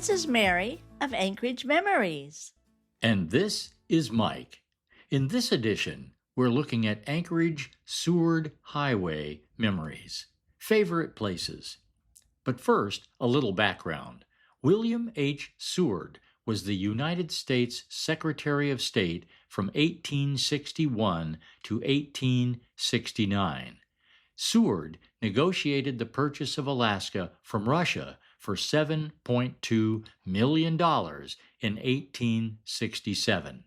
This is Mary of Anchorage Memories. And this is Mike. In this edition, we're looking at Anchorage Seward Highway memories, favorite places. But first, a little background. William H. Seward was the United States Secretary of State from 1861 to 1869. Seward negotiated the purchase of Alaska from Russia for $7.2 million in 1867.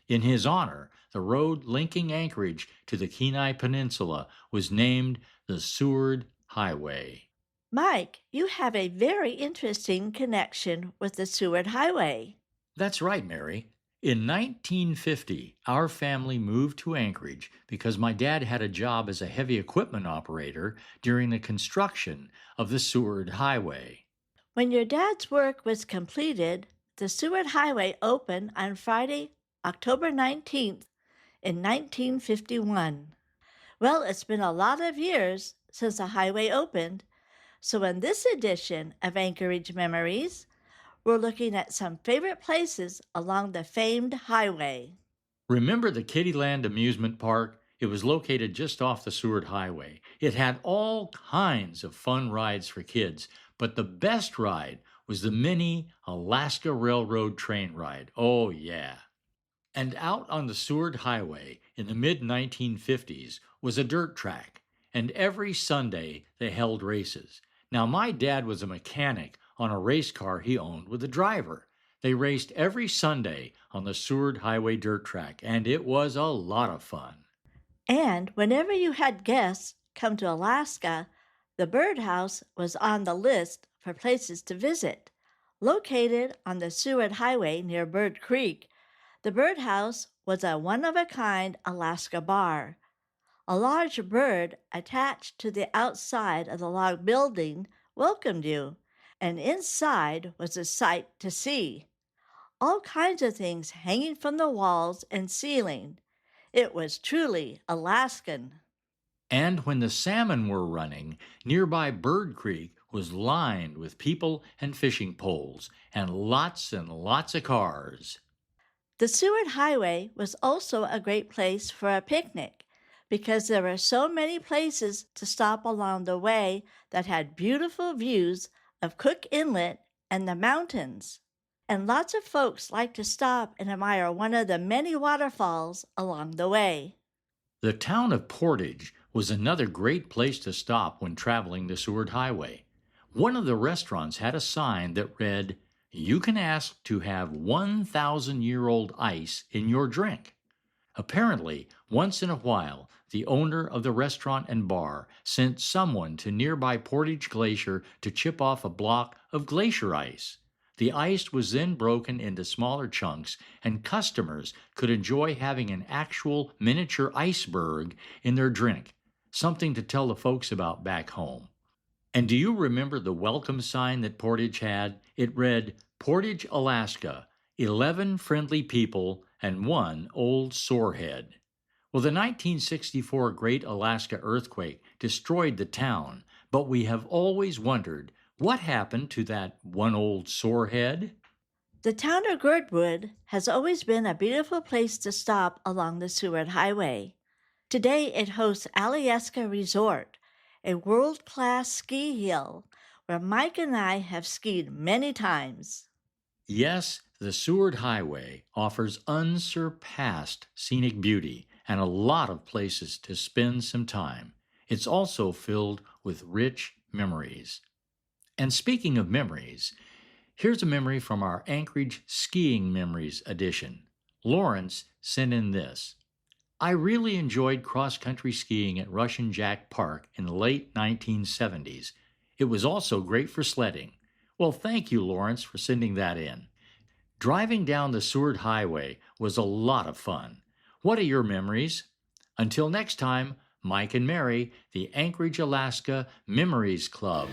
In his honor, the road linking Anchorage to the Kenai Peninsula was named the Seward Highway. Mike, you have a very interesting connection with the Seward Highway. That's right, Mary. In 1950, our family moved to Anchorage because my dad had a job as a heavy equipment operator during the construction of the Seward Highway. When your dad's work was completed, the Seward Highway opened on Friday, October 19th in 1951. Well, it's been a lot of years since the highway opened, so in this edition of Anchorage Memories, we're looking at some favorite places along the famed highway. Remember the Kittyland Amusement Park? It was located just off the Seward Highway. It had all kinds of fun rides for kids, but the best ride was the mini Alaska Railroad train ride. Oh, yeah. And out on the Seward Highway in the mid-1950s was a dirt track, and every Sunday they held races. Now, my dad was a mechanic on a race car he owned with a driver. They raced every Sunday on the Seward Highway dirt track, and it was a lot of fun. And whenever you had guests come to Alaska, the birdhouse was on the list for places to visit. Located on the Seward Highway near Bird Creek, the birdhouse was a one-of-a-kind Alaska bar. A large bird attached to the outside of the log building welcomed you, and inside was a sight to see. All kinds of things hanging from the walls and ceiling. It was truly Alaskan. And when the salmon were running, nearby Bird Creek was lined with people and fishing poles, and lots of cars. The Seward Highway was also a great place for a picnic because there were so many places to stop along the way that had beautiful views of Cook Inlet and the mountains. And lots of folks like to stop and admire one of the many waterfalls along the way. The town of Portage was another great place to stop when traveling the Seward Highway. One of the restaurants had a sign that read, "You can ask to have 1,000-year-old ice in your drink." Apparently, once in a while, the owner of the restaurant and bar sent someone to nearby Portage Glacier to chip off a block of glacier ice. The ice was then broken into smaller chunks, and customers could enjoy having an actual miniature iceberg in their drink, something to tell the folks about back home. And do you remember the welcome sign that Portage had? It read, "Portage, Alaska, 11 friendly people and 1 old sorehead." Well, the 1964 Great Alaska Earthquake destroyed the town, but we have always wondered, what happened to that 1 old sorehead? The town of Girdwood has always been a beautiful place to stop along the Seward Highway. Today it hosts Alyeska Resort, a world-class ski hill where Mike and I have skied many times. Yes, the Seward Highway offers unsurpassed scenic beauty and a lot of places to spend some time. It's also filled with rich memories. And speaking of memories, here's a memory from our Anchorage Skiing Memories edition. Lawrence sent in this. "I really enjoyed cross-country skiing at Russian Jack Park in the late 1970s. It was also great for sledding." Well, thank you, Lawrence, for sending that in. Driving down the Seward Highway was a lot of fun. What are your memories? Until next time, Mike and Mary, the Anchorage, Alaska Memories Club.